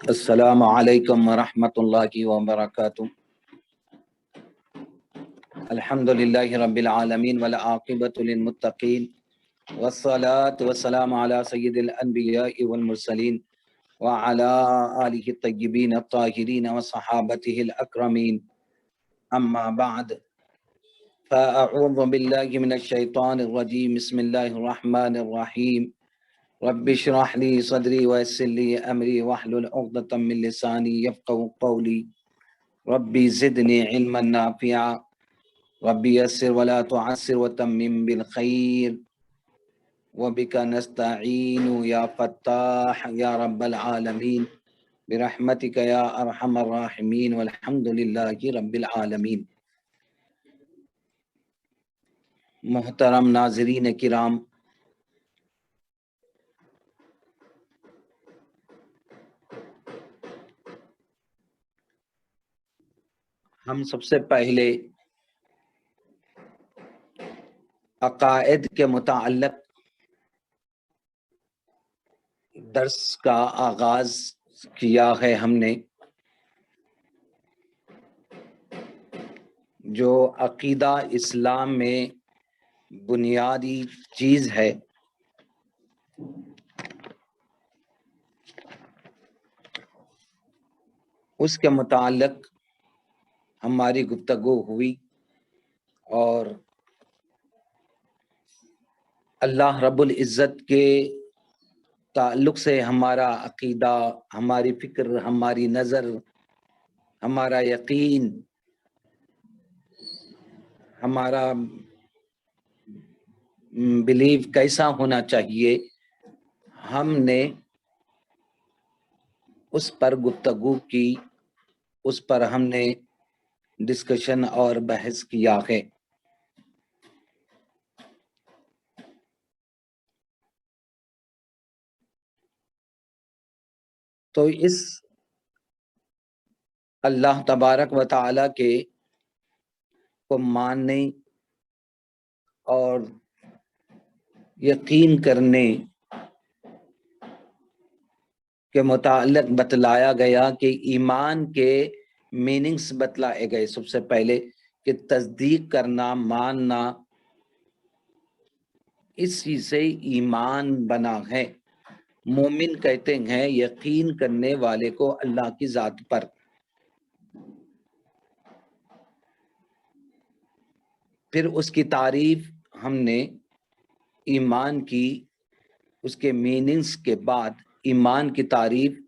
السلام علیکم ورحمۃ اللہ وبرکاتہ۔ الحمد للہ رب العالمین والعاقبۃ للمتقین والصلاة والسلام علی سید الانبیاء والمرسلین وعلی آلہ الطیبین الطاہرین وصحابتہ الاکرمین، اما بعد فاعوذ باللہ من الشیطان الرجیم، بسم اللہ الرحمن الرحیم۔ رب اشرح لي صدري ويسر لي امري واحلل عقدة من لساني يفقهوا قولي ربي زدني علما نافعا ربي يسر ولا تعسر وتمم بالخير وبك نستعين يا فتاح يا رب العالمين برحمتك يا ارحم الراحمين والحمد لله رب العالمين۔ محترم ناظرین کرام، ہم سب سے پہلے عقائد کے متعلق درس کا آغاز کیا ہے۔ ہم نے جو عقیدہ اسلام میں بنیادی چیز ہے، اس کے متعلق ہماری گفتگو ہوئی، اور اللہ رب العزت کے تعلق سے ہمارا عقیدہ، ہماری فکر، ہماری نظر، ہمارا یقین، ہمارا بلیف کیسا ہونا چاہیے، ہم نے اس پر گفتگو کی، اس پر ہم نے ڈسکشن اور بحث کیا ہے۔ تو اس اللہ تبارک و تعالی کے کو ماننے اور یقین کرنے کے متعلق بتلایا گیا کہ ایمان کے میننگز بتلائے گئے۔ سب سے پہلے کہ تصدیق کرنا، ماننا، اس چیز سے ایمان بنا ہے۔ مومن کہتے ہیں یقین کرنے والے کو اللہ کی ذات پر۔ پھر اس کی تعریف ہم نے ایمان کی، اس کے میننگز کے بعد ایمان کی تعریف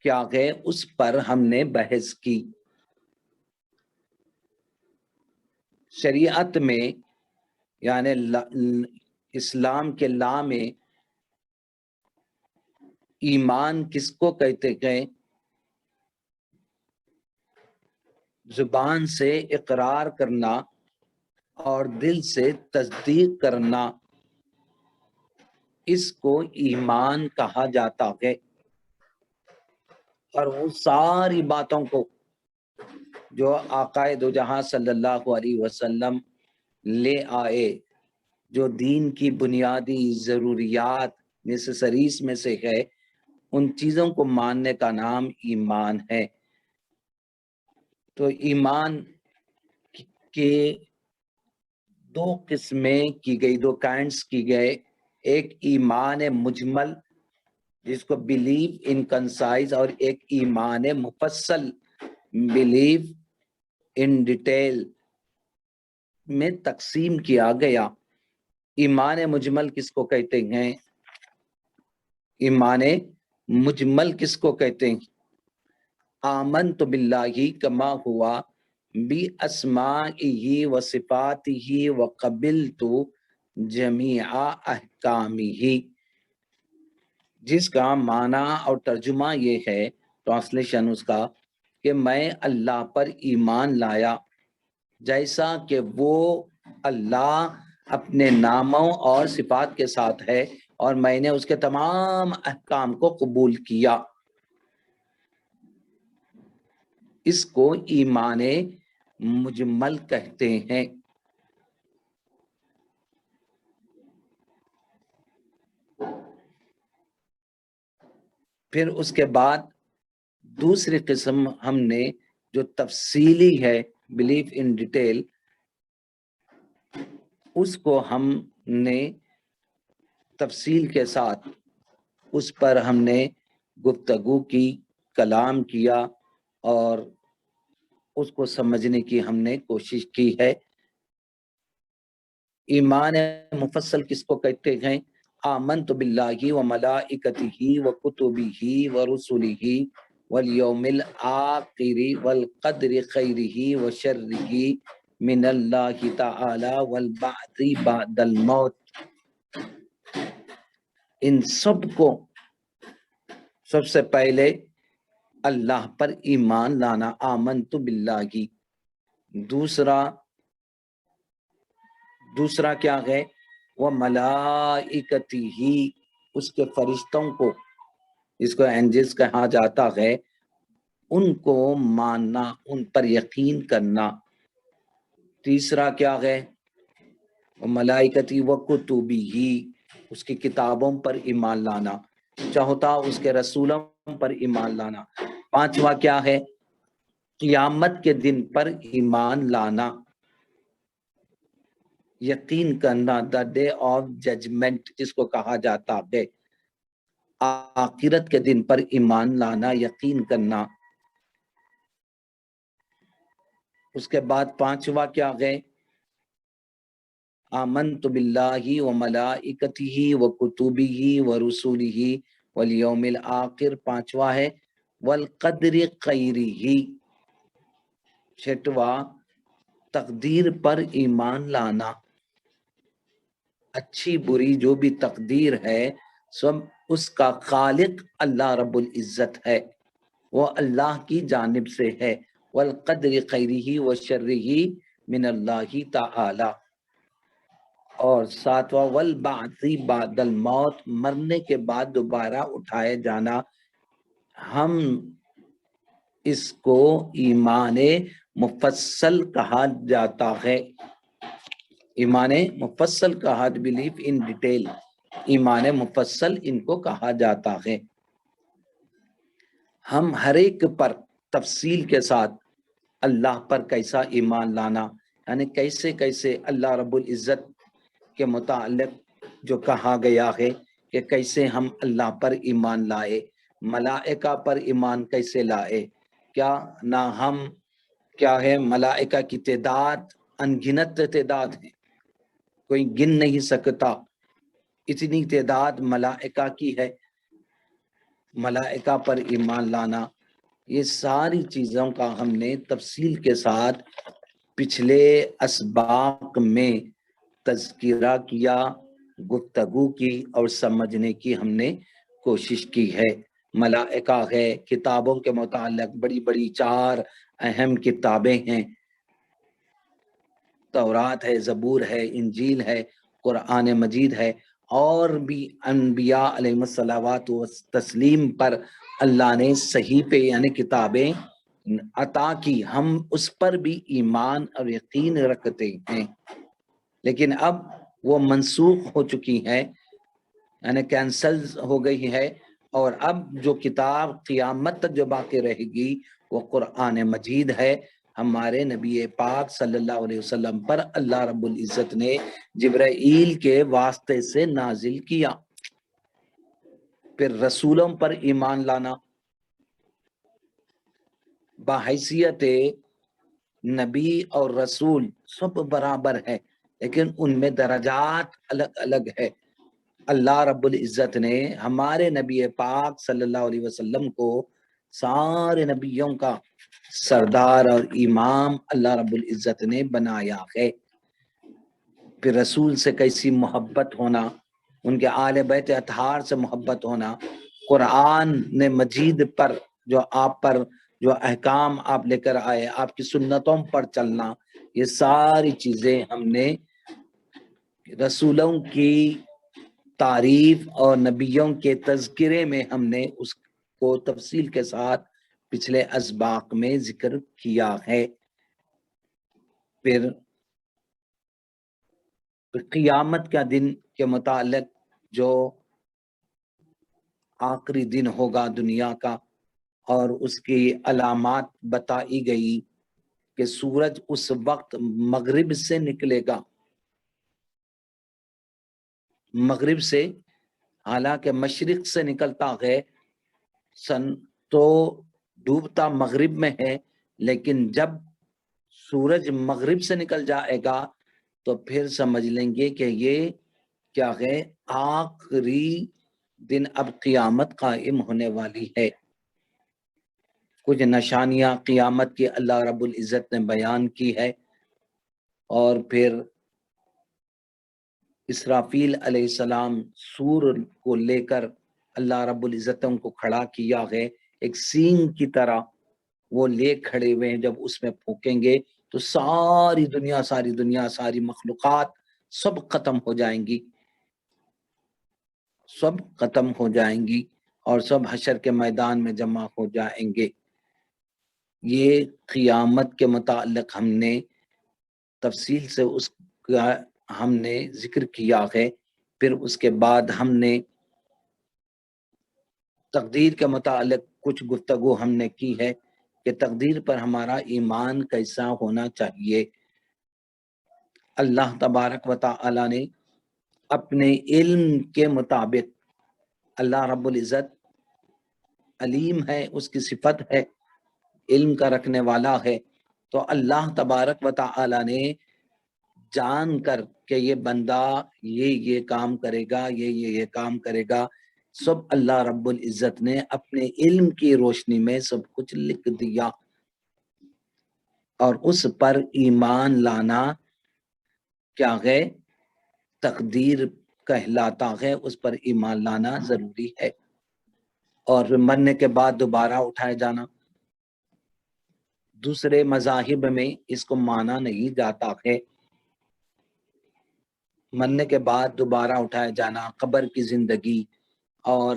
کیا ہے اس پر ہم نے بحث کی۔ شریعت میں یعنی اسلام کے لا میں ایمان کس کو کہتے ہیں؟ زبان سے اقرار کرنا اور دل سے تصدیق کرنا، اس کو ایمان کہا جاتا ہے۔ اور وہ ساری باتوں کو جو آقا دو جہاں صلی اللہ علیہ وسلم لے آئے، جو دین کی بنیادی ضروریات نیسیسریز میں سے ہے، ان چیزوں کو ماننے کا نام ایمان ہے۔ تو ایمان کے دو قسمیں کی گئی، دو کائنڈس کی گئے۔ ایک ایمان مجمل جس کو بلیو ان کنسائز، اور ایک ایمان مفصل بلیو ان ڈیٹیل میں تقسیم کیا گیا۔ ایمان مجمل کس کو کہتے ہیں؟ ایمان مجمل کس کو کہتے ہیں؟ آمنت باللہ کما ہوا بی اسمائہ و صفاتہ و قبلت جمیع احکامہ، جس کا معنی اور ترجمہ یہ ہے، ٹرانسلیشن اس کا، کہ میں اللہ پر ایمان لایا جیسا کہ وہ اللہ اپنے ناموں اور صفات کے ساتھ ہے، اور میں نے اس کے تمام احکام کو قبول کیا۔ اس کو ایمان مجمل کہتے ہیں۔ پھر اس کے بعد دوسری قسم ہم نے جو تفصیلی ہے بلیف ان ڈیٹیل، اس کو ہم نے تفصیل کے ساتھ اس پر ہم نے گفتگو کی، کلام کیا اور اس کو سمجھنے کی ہم نے کوشش کی ہے۔ ایمان مفصل کس کو کہتے ہیں؟ آمنت باللہ و ملائکتہ و کتبہ و رسلہ والیوم الآخر والقدر خیرہ و شرہ من اللہ تعالی والبعث بعد الموت۔ ان سب کو سب سے پہلے اللہ پر ایمان لانا، آمنت باللہ کی۔ دوسرا کیا ہے؟ وہ ملائکتی ہی، اس کے فرشتوں کو، جس کو اینجلز کہا جاتا ہے، ان کو ماننا، ان پر یقین کرنا۔ تیسرا کیا ہے؟ وہ ملائکتی و کتبی ہی، اس کی کتابوں پر ایمان لانا، چوتھا اس کے رسولوں پر ایمان لانا۔ پانچواں کیا ہے؟ قیامت کے دن پر ایمان لانا، یقین کرنا، دا ڈے آف ججمنٹ جس کو کہا جاتا ہے، آخرت کے دن پر ایمان لانا، یقین کرنا۔ اس کے بعد پانچواں کیا ہے؟ آمنت باللہ و ملائکتہ و کتبہ و رسولہ والیوم الآخر، پانچواں ہے والقدر خیرہ، چھٹواں تقدیر پر ایمان لانا، اچھی بری جو بھی تقدیر ہے سب اس کا خالق اللہ رب العزت ہے، وہ اللہ کی جانب سے ہے۔ والقدر خیرہ و شرہ من اللہ تعالی۔ اور ساتواں والبعث بعد الموت، مرنے کے بعد دوبارہ اٹھائے جانا، ہم اس کو ایمان مفصل کہا جاتا ہے۔ ایمان مفصل کہا، بلیف ان ڈیٹیل، ایمان مفصل ان کو کہا جاتا ہے۔ ہم ہر ایک پر تفصیل کے ساتھ اللہ پر کیسا ایمان لانا، یعنی کیسے کیسے اللہ رب العزت کے متعلق جو کہا گیا ہے کہ کیسے ہم اللہ پر ایمان لائے، ملائکہ پر ایمان کیسے لائے، کیا نہ ہم کیا ہے، ملائکہ کی تعداد انگنت تعداد ہے، کوئی گن نہیں سکتا، اتنی تعداد ملائکہ کی ہے، ملائکہ پر ایمان لانا۔ یہ ساری چیزوں کا ہم نے تفصیل کے ساتھ پچھلے اسباق میں تذکرہ کیا، گفتگو کی اور سمجھنے کی ہم نے کوشش کی ہے۔ ملائکہ ہے، کتابوں کے متعلق بڑی بڑی 4 اہم کتابیں ہیں، تورات ہے، زبور ہے، انجیل ہے، قرآن مجید ہے، اور بھی انبیاء علیہ الصلوات و تسلیم پر اللہ نے صحیفے یعنی کتابیں عطا کی، ہم اس پر بھی ایمان اور یقین رکھتے ہیں، لیکن اب وہ منسوخ ہو چکی ہیں، یعنی کینسل ہو گئی ہے، اور اب جو کتاب قیامت تک جو باقی رہے گی وہ قرآن مجید ہے۔ ہمارے نبی پاک صلی اللہ علیہ وسلم پر اللہ رب العزت نے جبرائیل کے واسطے سے نازل کیا۔ پھر رسولوں پر ایمان لانا، بحیثیت نبی اور رسول سب برابر ہے، لیکن ان میں درجات الگ الگ ہے۔ اللہ رب العزت نے ہمارے نبی پاک صلی اللہ علیہ وسلم کو سارے نبیوں کا سردار اور امام اللہ رب العزت نے بنایا ہے۔ پھر رسول سے کیسی محبت ہونا، ان کے آل بیت اطہار سے محبت ہونا، قرآن نے مجید پر جو آپ پر جو احکام آپ لے کر آئے، آپ کی سنتوں پر چلنا، یہ ساری چیزیں ہم نے رسولوں کی تعریف اور نبیوں کے تذکرے میں ہم نے اس کو تفصیل کے ساتھ پچھلے اسباق میں ذکر کیا ہے۔ پھر قیامت کا دن کے متعلق جو آخری دن ہوگا دنیا کا، اور اس کی علامات بتائی گئی کہ سورج اس وقت مغرب سے نکلے گا، مغرب سے، حالانکہ مشرق سے نکلتا ہے سن تو ڈوبتا مغرب میں ہے، لیکن جب سورج مغرب سے نکل جائے گا تو پھر سمجھ لیں گے کہ یہ کیا ہے، آخری دن اب قیامت قائم ہونے والی ہے۔ کچھ نشانیاں قیامت کی اللہ رب العزت نے بیان کی ہے، اور پھر اسرافیل علیہ السلام سور کو لے کر اللہ رب العزت ان کو کھڑا کیا ہے، ایک سینگ کی طرح وہ لے کھڑے ہوئے ہیں، جب اس میں پھونکیں گے تو ساری دنیا ساری مخلوقات سب ختم ہو جائیں گی، سب ختم ہو جائیں گی اور سب حشر کے میدان میں جمع ہو جائیں گے۔ یہ قیامت کے متعلق ہم نے تفصیل سے اس کا ہم نے ذکر کیا ہے۔ پھر اس کے بعد ہم نے تقدیر کے متعلق کچھ گفتگو ہم نے کی ہے کہ تقدیر پر ہمارا ایمان کیسا ہونا چاہیے۔ اللہ تبارک و تعالی نے اپنے علم کے مطابق، اللہ رب العزت علیم ہے، اس کی صفت ہے، علم کا رکھنے والا ہے، تو اللہ تبارک و تعالی نے جان کر کہ یہ بندہ یہ کام کرے گا، یہ کام کرے گا، سب اللہ رب العزت نے اپنے علم کی روشنی میں سب کچھ لکھ دیا، اور اس پر ایمان لانا کیا ہے، تقدیر کہلاتا ہے، اس پر ایمان لانا ضروری ہے۔ اور مرنے کے بعد دوبارہ اٹھائے جانا، دوسرے مذاہب میں اس کو مانا نہیں جاتا ہے۔ مرنے کے بعد دوبارہ اٹھائے جانا، قبر کی زندگی اور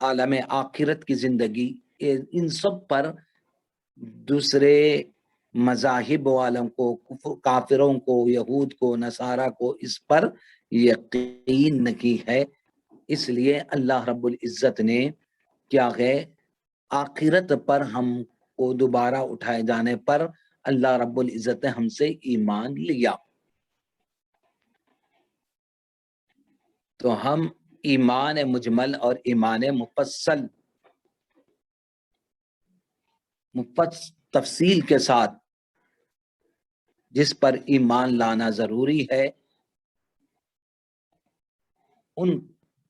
عالم آخرت کی زندگی، ان سب پر دوسرے مذاہب والوں کو، کافروں کو، یہود کو، نصارہ کو اس پر یقین نہیں ہے۔ اس لیے اللہ رب العزت نے کیا ہے، آخرت پر ہم کو دوبارہ اٹھائے جانے پر اللہ رب العزت نے ہم سے ایمان لیا، تو ہم ایمان مجمل اور ایمان مفصل تفصیل کے ساتھ جس پر ایمان لانا ضروری ہے، ان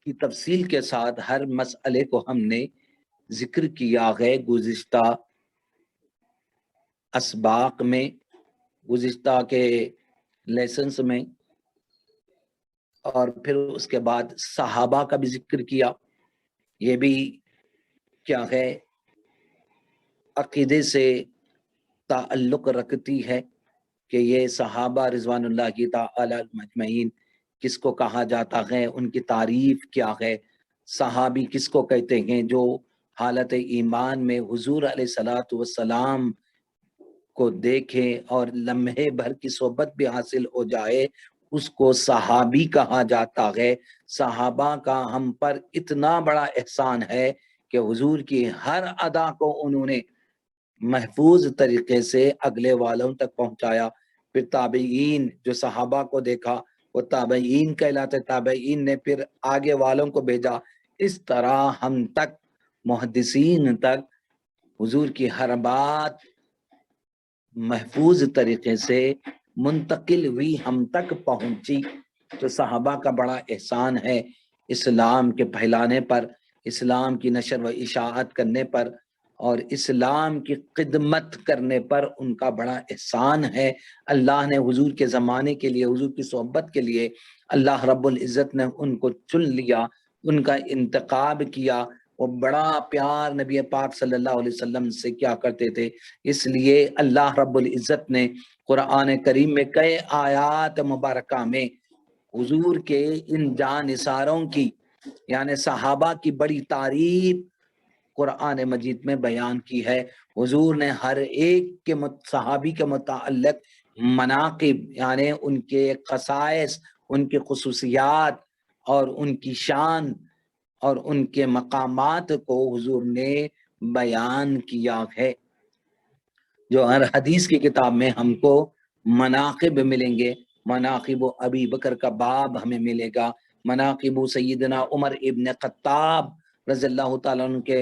کی تفصیل کے ساتھ ہر مسئلے کو ہم نے ذکر کیا ہے گزشتہ اسباق میں، گزشتہ کے لیسنس میں، اور پھر اس کے بعد صحابہ کا بھی ذکر کیا۔ یہ بھی کیا ہے، عقیدے سے تعلق رکھتی ہے کہ یہ صحابہ رضوان اللہ تعالی مجمعین کس کو کہا جاتا ہے، ان کی تعریف کیا ہے، صحابی کس کو کہتے ہیں، جو حالت ایمان میں حضور علیہ الصلوۃ والسلام کو دیکھیں اور لمحے بھر کی صحبت بھی حاصل ہو جائے، اس کو صحابی کہا جاتا ہے۔ صحابہ کا ہم پر اتنا بڑا احسان ہے کہ حضور کی ہر ادا کو انہوں نے محفوظ طریقے سے اگلے والوں تک پہنچایا۔ پھر تابعین جو صحابہ کو دیکھا وہ تابعین کہلاتے، تابعین نے پھر آگے والوں کو بھیجا، اس طرح ہم تک، محدثین تک حضور کی ہر بات محفوظ طریقے سے منتقل ہوئی، ہم تک پہنچی۔ تو صحابہ کا بڑا احسان ہے اسلام کے پھیلانے پر، اسلام کی نشر و اشاعت کرنے پر، اور اسلام کی خدمت کرنے پر ان کا بڑا احسان ہے۔ اللہ نے حضور کے زمانے کے لیے، حضور کی صحبت کے لیے اللہ رب العزت نے ان کو چن لیا، ان کا انتخاب کیا۔ وہ بڑا پیار نبی پاک صلی اللہ علیہ وسلم سے کیا کرتے تھے، اس لیے اللہ رب العزت نے قرآن کریم میں کئی آیات مبارکہ میں حضور کے ان جانثاروں کی، یعنی صحابہ کی بڑی تعریف قرآن مجید میں بیان کی ہے۔ حضور نے ہر ایک کے صحابی کے متعلق مناقب، یعنی ان کے خصائص، ان کی خصوصیات اور ان کی شان اور ان کے مقامات کو حضور نے بیان کیا ہے۔ جو ہر حدیث کی کتاب میں ہم کو مناقب ملیں گے، مناقب ابی بکر کا باب ہمیں ملے گا، مناقب سیدنا عمر ابن خطاب رضی اللہ تعالیٰ عنہ کے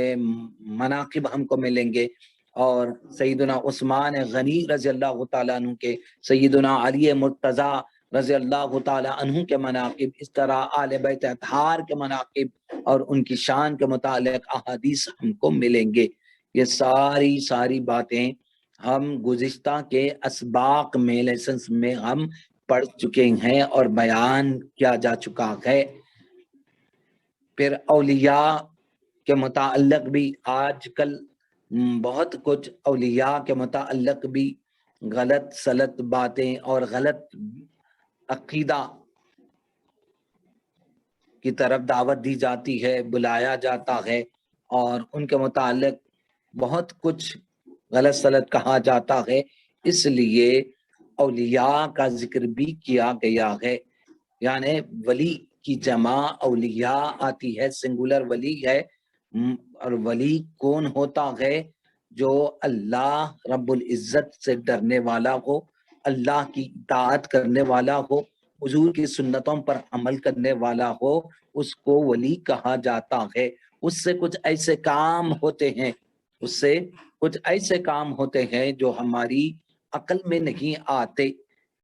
مناقب ہم کو ملیں گے، اور سیدنا عثمان غنی رضی اللہ تعالیٰ عنہ کے، سیدنا علی مرتضی رضی اللہ تعالیٰ عنہ کے مناقب، اس طرح آل بیت اطہار کے مناقب اور ان کی شان کے متعلق احادیث ہم کو ملیں گے۔ یہ ساری باتیں ہم گزشتہ کے اسباق میں لیسنس میں ہم پڑھ چکے ہیں اور بیان کیا جا چکا ہے۔ پھر اولیاء کے متعلق بھی آج کل بہت کچھ اولیاء کے متعلق بھی غلط سلط باتیں اور غلط عقیدہ کی طرف دعوت دی جاتی ہے، بلایا جاتا ہے، اور ان کے متعلق بہت کچھ غلط سلط کہا جاتا ہے، اس لیے اولیاء کا ذکر بھی کیا گیا ہے۔ یعنی ولی کی جمع اولیاء آتی ہے، سنگولر ولی ہے، اور ولی کون ہوتا ہے؟ جو اللہ رب العزت سے ڈرنے والا ہو، اللہ کی اطاعت کرنے والا ہو، حضور کی سنتوں پر عمل کرنے والا ہو، اس کو ولی کہا جاتا ہے۔ اس سے کچھ ایسے کام ہوتے ہیں، اس سے کچھ ایسے کام ہوتے ہیں جو ہماری عقل میں نہیں آتے،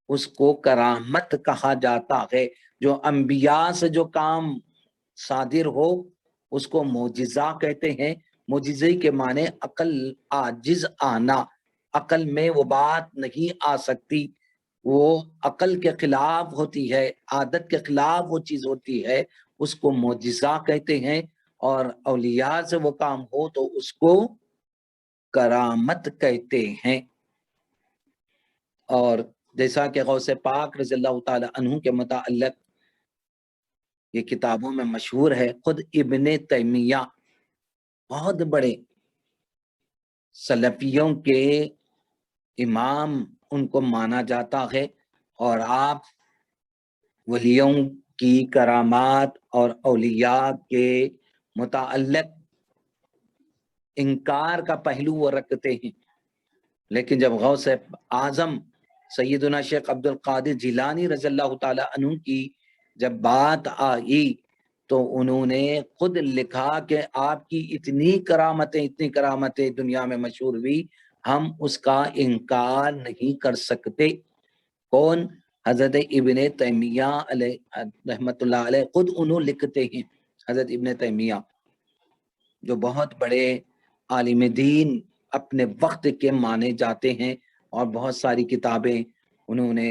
اس کو کرامت کہا جاتا ہے۔ جو انبیاء سے جو کام صادر ہو اس کو معجزہ کہتے ہیں۔ معجزے کے معنی عقل عاجز آنا، عقل میں وہ بات نہیں آ سکتی، وہ عقل کے خلاف ہوتی ہے، عادت کے خلاف وہ چیز ہوتی ہے، اس کو معجزہ کہتے ہیں۔ اور اولیاء سے وہ کام ہو تو اس کو کرامت کہتے ہیں۔ اور جیسا کہ غوث پاک رضی اللہ تعالی عنہ کے متعلق یہ کتابوں میں مشہور ہے، خود ابن تیمیہ بہت بڑے سلفیوں کے امام ان کو مانا جاتا ہے، اور آپ ولیوں کی کرامات اور اولیاء کے متعلق انکار کا پہلو وہ رکھتے ہیں، لیکن جب غوث اعظم سیدنا شیخ عبد القادر جیلانی رضی اللہ تعالی عنہ کی جب بات آئی تو انہوں نے خود لکھا کہ آپ کی اتنی کرامتیں دنیا میں مشہور ہوئی، ہم اس کا انکار نہیں کر سکتے۔ کون؟ حضرت ابن تیمیہ علیہ رحمت اللہ علیہ، خود انہوں لکھتے ہیں، حضرت ابن تیمیہ جو بہت بڑے عالم دین اپنے وقت کے مانے جاتے ہیں، اور بہت ساری کتابیں انہوں نے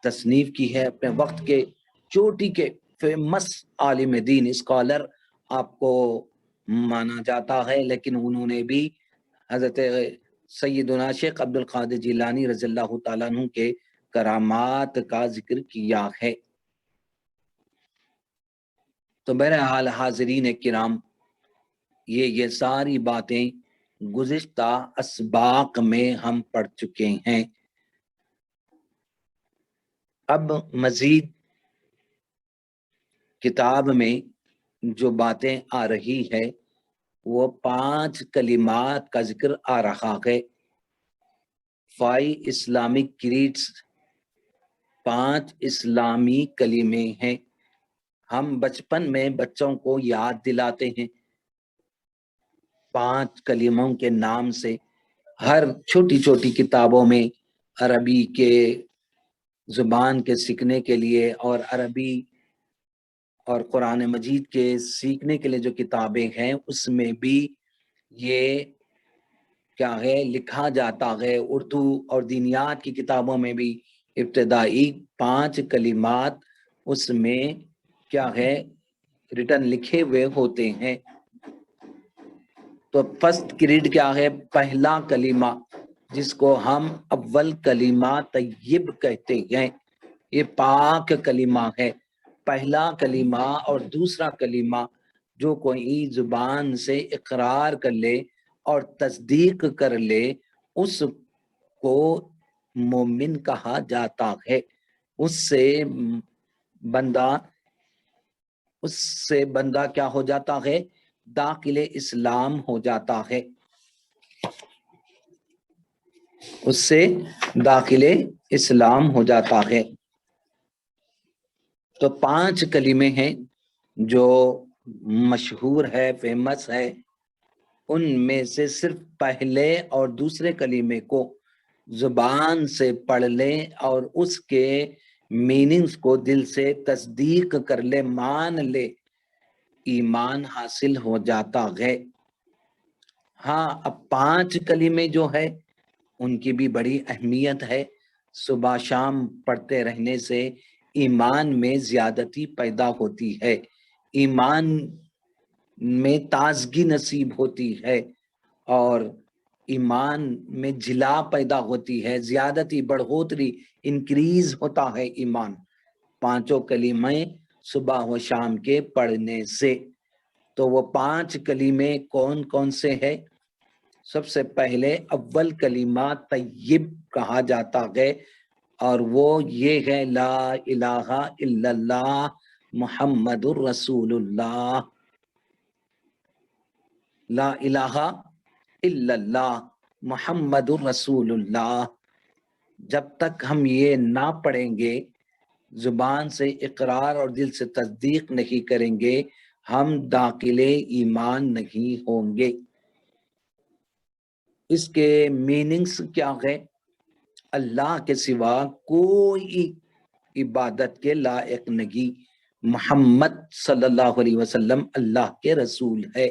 تصنیف کی ہے اپنے وقت کے، چوٹی کے فیمس عالم دین اسکالر آپ کو مانا جاتا ہے، لیکن انہوں نے بھی حضرت سیدنا شیخ عبد القادر جیلانی رضی اللہ تعالیٰ عنہ کے کرامات کا ذکر کیا ہے۔ تو بہرحال حاضرین کرام، یہ ساری باتیں گزشتہ اسباق میں ہم پڑھ چکے ہیں۔ اب مزید کتاب میں جو باتیں آ رہی ہے وہ 5 کلمات کا ذکر آ رہا ہے۔ 5 اسلامک کریڈس، 5 اسلامی کلمے ہیں۔ ہم بچپن میں بچوں کو یاد دلاتے ہیں 5 کلموں کے نام سے، ہر چھوٹی چھوٹی کتابوں میں عربی کے زبان کے سیکھنے کے لیے اور عربی اور قرآن مجید کے سیکھنے کے لیے جو کتابیں ہیں اس میں بھی یہ کیا ہے لکھا جاتا ہے۔ اردو اور دینیات کی کتابوں میں بھی ابتدائی 5 کلمات اس میں کیا ہے ریٹن لکھے ہوئے ہوتے ہیں۔ تو فرسٹ کریڈ کیا ہے؟ پہلا کلمہ، جس کو ہم اول کلمہ طیب کہتے ہیں، یہ پاک کلمہ ہے۔ پہلا کلمہ اور دوسرا کلمہ جو کوئی زبان سے اقرار کر لے اور تصدیق کر لے اس کو مومن کہا جاتا ہے۔ اس سے بندہ اس سے بندہ کیا ہو جاتا ہے؟ داخل اسلام ہو جاتا ہے، اس سے داخل اسلام ہو جاتا ہے۔ تو 5 کلمے ہیں جو مشہور ہے، فیمس ہے، ان میں سے صرف پہلے اور دوسرے کلمے کو زبان سے پڑھ لیں اور اس کے میننگز کو دل سے تصدیق کر لے، مان لے، ایمان حاصل ہو جاتا ہے۔ ہاں، اب 5 کلمے جو ہے ان کی بھی بڑی اہمیت ہے۔ صبح شام پڑھتے رہنے سے ایمان میں زیادتی پیدا ہوتی ہے، ایمان میں تازگی نصیب ہوتی ہے، اور ایمان میں جلا پیدا ہوتی ہے، زیادتی، بڑھوتری، انکریز ہوتا ہے ایمان 5 کلمے صبح و شام کے پڑھنے سے۔ تو وہ 5 کلمے کون کون سے ہیں؟ سب سے پہلے اول کلمہ طیب کہا جاتا ہے، اور وہ یہ ہے لا الہ الا اللہ محمد الرسول اللہ۔ لا الہ الا اللہ محمد الرسول اللہ۔ جب تک ہم یہ نہ پڑھیں گے، زبان سے اقرار اور دل سے تصدیق نہیں کریں گے، ہم داخل ایمان نہیں ہوں گے۔ اس کے میننگز کیا ہے؟ اللہ کے سوا کوئی عبادت کے لائق نہیں، محمد صلی اللہ علیہ وسلم اللہ کے رسول ہے،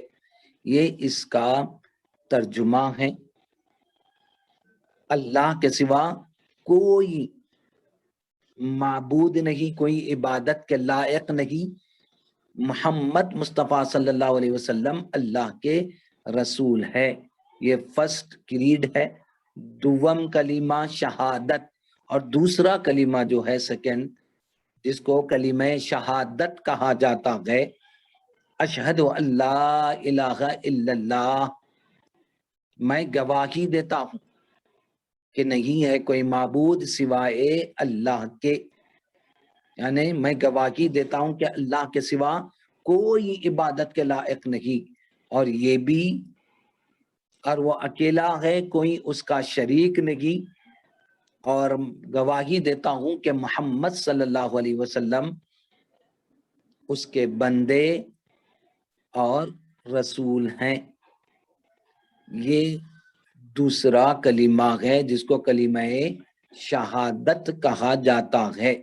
یہ اس کا ترجمہ ہے۔ اللہ کے سوا کوئی معبود نہیں، کوئی عبادت کے لائق نہیں، محمد مصطفیٰ صلی اللہ علیہ وسلم اللہ کے رسول ہے، یہ فرسٹ کریڈ ہے۔ دوم کلمہ شہادت، اور دوسرا کلمہ جو ہے سیکنڈ، جس کو کلمہ شہادت کہا جاتا ہے، اشہد ان لا الہ الا اللہ، میں گواہی دیتا ہوں کہ نہیں ہے کوئی معبود سوائے اللہ کے، یعنی میں گواہی دیتا ہوں کہ اللہ کے سوا کوئی عبادت کے لائق نہیں، اور یہ بھی، اور وہ اکیلا ہے، کوئی اس کا شریک نہیں، اور گواہی دیتا ہوں کہ محمد صلی اللہ علیہ وسلم اس کے بندے اور رسول ہیں۔ یہ دوسرا کلمہ ہے جس کو کلمہ شہادت کہا جاتا ہے۔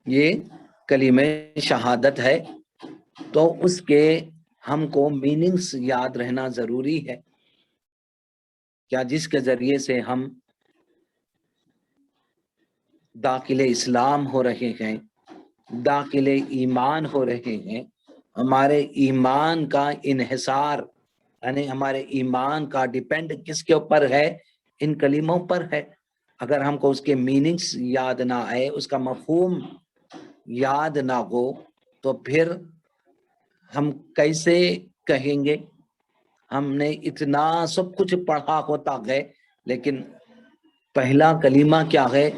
یہ کلمہ شہادت ہے، تو اس کے ہم کو میننگز یاد رہنا ضروری ہے، کیا جس کے ذریعے سے ہم داخل اسلام ہو رہے ہیں، داخل ایمان ہو رہے ہیں، ہمارے ایمان کا انحصار، یعنی ہمارے ایمان کا ڈیپینڈ کس کے اوپر ہے؟ ان کلموں پر ہے۔ اگر ہم کو اس کے میننگز یاد نہ آئے، اس کا مفہوم یاد نہ ہو، تو پھر ہم کیسے کہیں گے؟ ہم نے اتنا سب کچھ پڑھا ہوتا ہے، لیکن پہلا کلمہ کیا ہے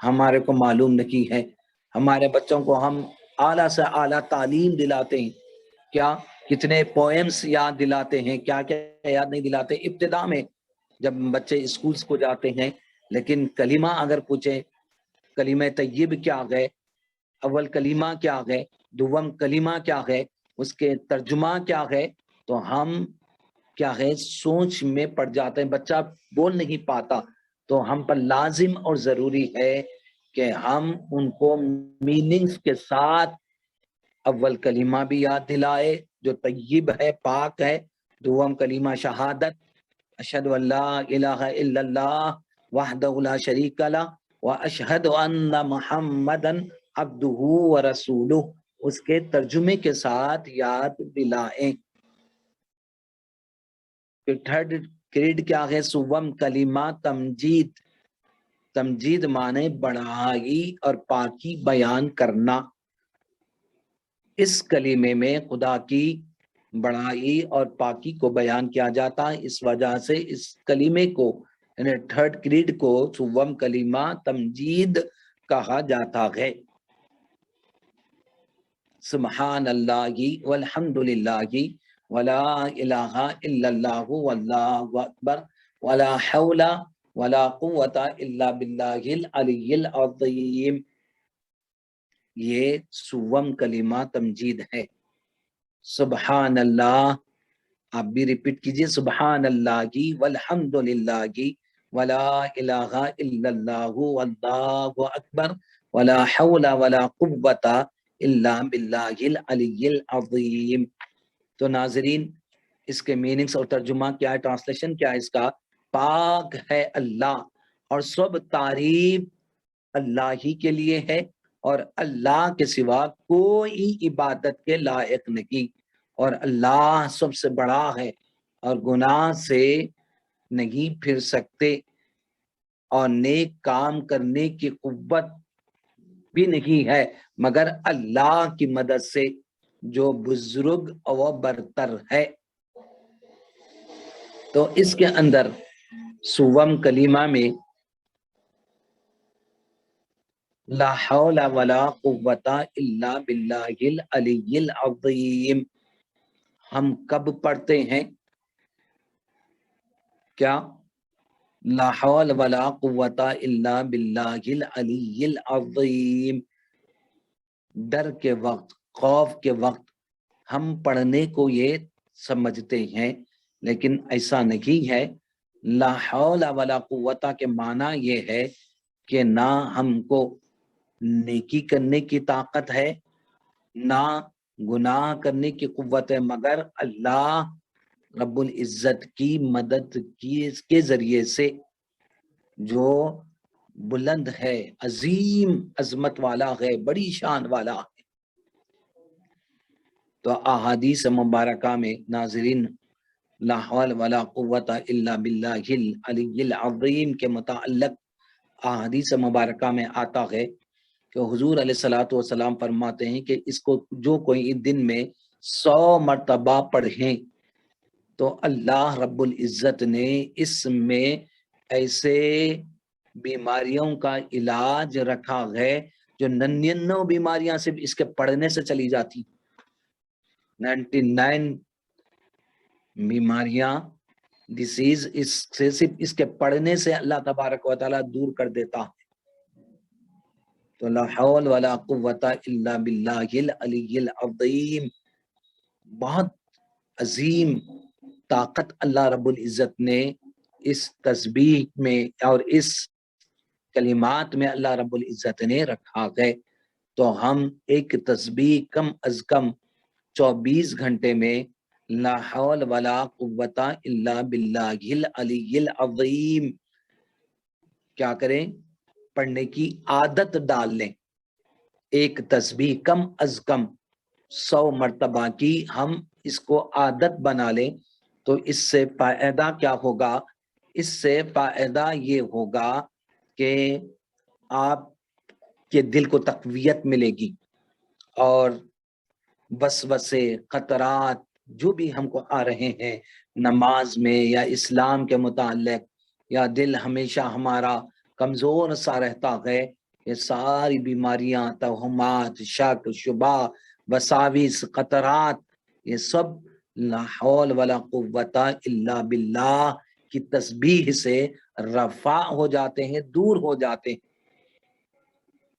ہمارے کو معلوم نہیں ہے۔ ہمارے بچوں کو ہم اعلیٰ سے اعلیٰ تعلیم دلاتے ہیں، کیا کتنے پوئمس یاد دلاتے ہیں، کیا کیا یاد نہیں دلاتے ابتدا میں جب بچے اسکولز کو جاتے ہیں، لیکن کلمہ اگر پوچھیں کلمہ طیب کیا ہے، اول کلمہ کیا ہے، دوم کلمہ کیا ہے، اس کے ترجمہ کیا ہے، تو ہم کیا ہے سوچ میں پڑ جاتے ہیں، بچہ بول نہیں پاتا، تو ہم پر لازم اور ضروری ہے کہ ہم ان کو میننگز کے ساتھ اول کلمہ بھی یاد دلائے جو طیب ہے، پاک ہے، دوم کلمہ شہادت، اشہد ان لا الہ الا اللہ وحدہ لا شریک لہ واشہد ان محمدا عبدہ ورسولہ، اس کے ترجمے کے ساتھ یاد دلائیں۔ پھر تھرڈ گریڈ کیا ہے؟ سوم کلمہ تمجید، تمجید معنی بڑائی اور پاکی بیان کرنا۔ اس کلمے میں خدا کی بڑائی اور پاکی کو بیان کیا جاتا ہے، اس وجہ سے اس کلمے کو یعنی تھرڈ گریڈ کو سوم کلمہ تمجید کہا جاتا ہے۔ سبحان اللہ والحمد للہ ولا الہ الا اللہ واللہ اکبر ولا حول ولا قوت الا باللہ العلی العظیم. یہ سوم کلمہ تمجید ہے. سبحان اللہ، آپ بھی ریپیٹ کیجئے، سبحان اللہ کی والحمد للہ کی ولا الہ الا اللہ واللہ اکبر ولا حول ولا قوت الا باللہ العلی العظیم. تو ناظرین، اس کے میننگز اور ترجمہ کیا ہے، ٹرانسلیشن کیا ہے اس کا؟ پاک ہے اللہ اور سب تعریف اللہ ہی کے لیے ہے، اور اللہ کے سوا کوئی عبادت کے لائق نہیں، اور اللہ سب سے بڑا ہے اور گناہ سے نہیں پھر سکتے، اور نیک کام کرنے کی قوت بھی نہیں ہے مگر اللہ کی مدد سے جو بزرگ و برتر ہے. تو اس کے اندر سوم کلمہ میں لا حول ولا قوت الا باللہ العلی العظیم ہم کب پڑھتے ہیں؟ کیا لا حول ولا قوت الا باللہ العلی العظیم؟ ڈر کے وقت، خوف کے وقت ہم پڑھنے کو یہ سمجھتے ہیں، لیکن ایسا نہیں ہے. لا حول ولا قوت کے معنی یہ ہے کہ نہ ہم کو نیکی کرنے کی طاقت ہے، نہ گناہ کرنے کی قوت ہے، مگر اللہ رب العزت کی مدد کے ذریعے سے جو بلند ہے، عظیم عظمت والا ہے، بڑی شان والا ہے. تو احادیث مبارکہ میں ناظرین لا حول ولا قوت الا باللہ العلی العظیم کے متعلق احادیث مبارکہ میں آتا ہے کہ حضور علیہ الصلوۃ والسلام فرماتے ہیں کہ اس کو جو کوئی دن میں 100 مرتبہ پڑھیں تو اللہ رب العزت نے اس میں ایسے بیماریوں کا علاج رکھا ہے جو 99 بیماریاں صرف اس کے پڑھنے سے چلی جاتی. 99 بیماریاں، ڈیزیز اس سے صرف اس کے پڑھنے سے اللہ تبارک و تعالیٰ دور کر دیتا ہے. تو لا حول ولا قوت الا باللہ العلی العظیم، بہت عظیم طاقت اللہ رب العزت نے اس تسبیح میں اور اس کلمات میں اللہ رب العزت نے رکھا ہے. تو ہم ایک تسبیح کم از کم 24 گھنٹے میں لا حول ولا قوت الا باللہ العلی العظیم کیا کریں؟ پڑھنے کی عادت ڈال لیں. ایک تسبیح کم از کم 100 مرتبہ کی ہم اس کو عادت بنا لیں تو اس سے فائدہ کیا ہوگا؟ اس سے فائدہ یہ ہوگا کہ آپ کے دل کو تقویت ملے گی، اور وسوسے، خطرات جو بھی ہم کو آ رہے ہیں نماز میں یا اسلام کے متعلق، یا دل ہمیشہ ہمارا کمزور سا رہتا ہے، یہ ساری بیماریاں، توہمات، شک، شبہ، وساوس، خطرات، یہ سب لا حول ولا قوت الا باللہ کی تسبیح سے رفع ہو جاتے ہیں، دور ہو جاتے ہیں.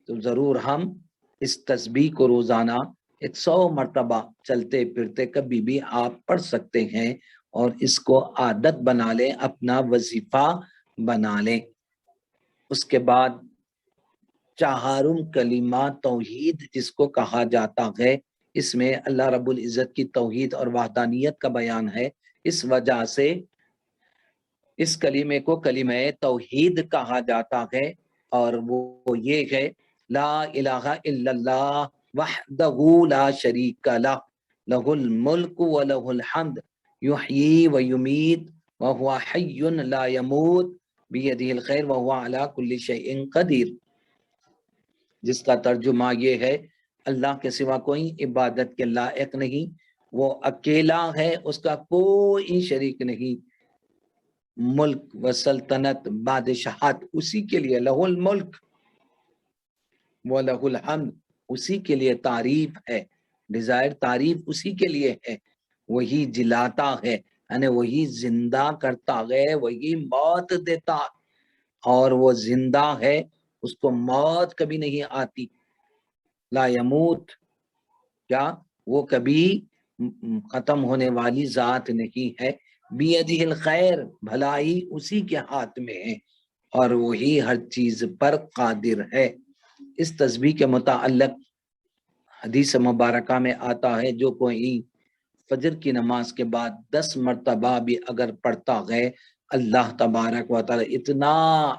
تو ضرور ہم اس تسبیح کو روزانہ 100 مرتبہ چلتے پھرتے کبھی بھی آپ پڑھ سکتے ہیں، اور اس کو عادت بنا لیں، اپنا وظیفہ بنا لیں. اس کے بعد چہارم کلمہ توحید جس کو کہا جاتا ہے، اس میں اللہ رب العزت کی توحید اور وحدانیت کا بیان ہے. اس وجہ سے اس کلمے کو کلمہ توحید کہا جاتا ہے، اور وہ یہ ہے لا الہ الا اللہ وحدہ لا شریک لہ لہ الملک ولہ الحمد یحیی ویمیت وہو حی لا یموت بیدہ الخیر وہو علی کل شیء قدیر، جس کا ترجمہ یہ ہے اللہ کے سوا کوئی عبادت کے لائق نہیں، وہ اکیلا ہے، اس کا کوئی شریک نہیں، ملک و سلطنت بادشاہت اسی کے لیے، لہ الملک وَلَهُ الْحَمْدُ، اسی کے لیے تعریف ہے، ڈیزائر تعریف اسی کے لیے ہے، وہی جلاتا ہے، یعنی وہی زندہ کرتا ہے، وہی موت دیتا، اور وہ زندہ ہے، اس کو موت کبھی نہیں آتی، لا یموت، کیا وہ کبھی ختم ہونے والی ذات نہیں ہے، بیدہ الخیر، بھلائی اسی کے ہاتھ میں ہے، اور وہی ہر چیز پر قادر ہے۔ اس تسبیح کے متعلق حدیث مبارکہ میں آتا ہے، جو کوئی فجر کی نماز کے بعد 10 مرتبہ بھی اگر پڑھتا ہے، اللہ تبارک و تعالی اتنا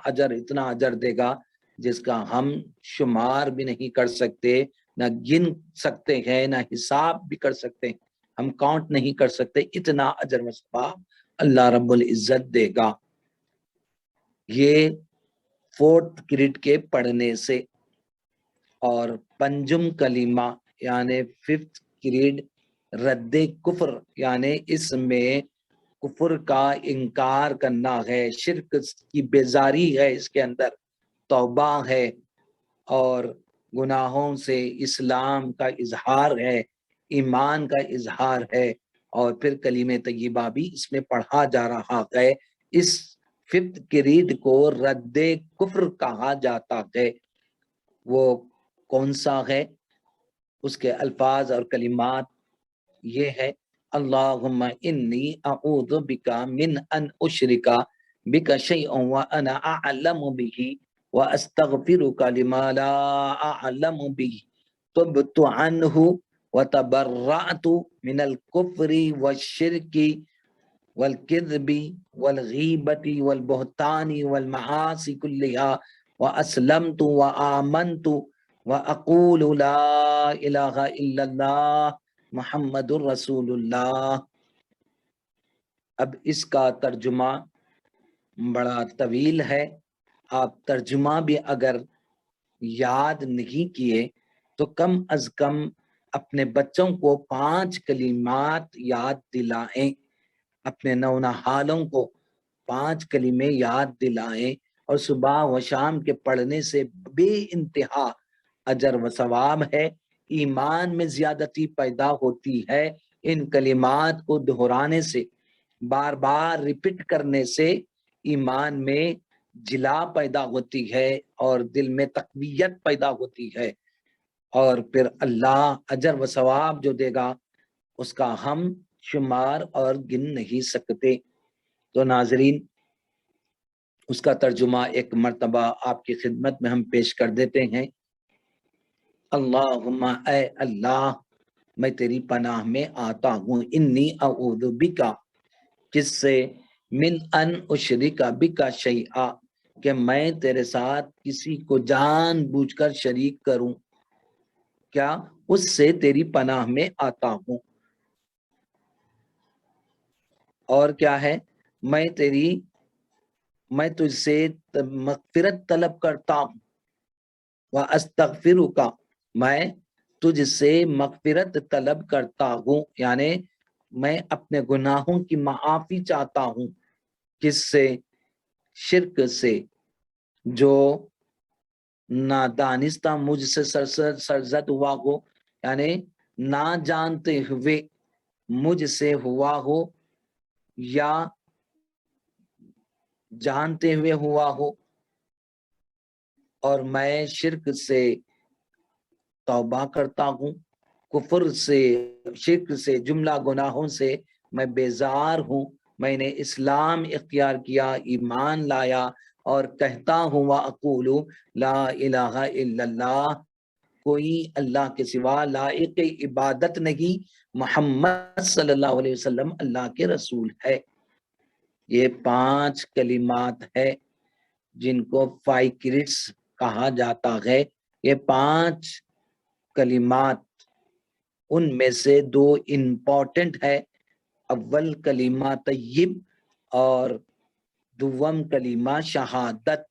اجر دے گا جس کا ہم شمار بھی نہیں کر سکتے، نہ گن سکتے ہیں، نہ حساب بھی کر سکتے ہیں، ہم کاؤنٹ نہیں کر سکتے، اتنا اجر و ثواب اللہ رب العزت دے گا۔ یہ 4th گریڈ کے پڑھنے سے، اور پنجم کلمہ یعنی 5th گریڈ رد کفر، یعنی اس میں کفر کا انکار کرنا ہے، شرک کی بیزاری ہے، اس کے اندر توبہ ہے، اور گناہوں سے اسلام کا اظہار ہے، ایمان کا اظہار ہے، اور پھر کلمہ طیبہ بھی اس میں پڑھا جا رہا ہے۔ اس 5th گریڈ کو رد کفر کہا جاتا ہے۔ وہ کون سا ہے؟ اس کے الفاظ اور کلمات یہ ہے، اللہم انی اعوذ بکا من ان اشرکا بکا شیئا وانا اعلم به واستغفرک لما لا اعلم به تبت عنہ وتبرأت من الكفر والشرک والکذب والغیبت والبہتان والمعاصی کلہا واسلمت وآمنت وَأَقُولُ لَا إِلَهَ إِلَّا اللَّهُ محمد الرسول اللہ۔ اب اس کا ترجمہ بڑا طویل ہے، آپ ترجمہ بھی اگر یاد نہیں کیے تو کم از کم اپنے بچوں کو 5 کلمات یاد دلائیں، اپنے نونہالوں کو 5 کلمے یاد دلائیں، اور صبح و شام کے پڑھنے سے بے انتہا اجر و ثواب ہے، ایمان میں زیادتی پیدا ہوتی ہے، ان کلمات کو دہرانے سے، بار بار ریپیٹ کرنے سے ایمان میں جلا پیدا ہوتی ہے، اور دل میں تقویت پیدا ہوتی ہے، اور پھر اللہ اجر و ثواب جو دے گا اس کا ہم شمار اور گن نہیں سکتے۔ تو ناظرین، اس کا ترجمہ ایک مرتبہ آپ کی خدمت میں ہم پیش کر دیتے ہیں۔ اللہم، اے اللہ، میں تیری پناہ میں آتا ہوں، انی اعوذ بکا، کس سے؟ من ان اشرک بکا شیئا، کہ میں تیرے ساتھ کسی کو جان بوجھ کر شریک کروں، کیا؟ اس سے تیری پناہ میں آتا ہوں۔ اور کیا ہے؟ میں تجھ سے مغفرت طلب کرتا ہوں، وَأَسْتَغْفِرُكَ، میں تجھ سے مغفرت طلب کرتا ہوں، یعنی میں اپنے گناہوں کی معافی چاہتا ہوں۔ کس سے؟ شرک سے، جو نادانستہ مجھ سے سرزد ہوا ہو، یعنی نہ جانتے ہوئے مجھ سے ہوا ہو یا جانتے ہوئے ہوا ہو، اور میں شرک سے توبہ کرتا ہوں، کفر سے، شرک سے، جملہ گناہوں سے میں بیزار ہوں، میں نے اسلام اختیار کیا، ایمان لایا، اور کہتا ہوں وَأَقُولُ لَا إِلَهَ إِلَّا اللَّهُ، کوئی اللہ کے سوا لائق عبادت نہیں، محمد صلی اللہ علیہ وسلم اللہ کے رسول ہے۔ یہ 5 کلمات ہے جن کو 5 گریڈز کہا جاتا ہے۔ یہ 5 کلمات، ان میں سے 2 امپورٹنٹ ہے، اول کلمہ طیب اور دوم کلمہ شہادت۔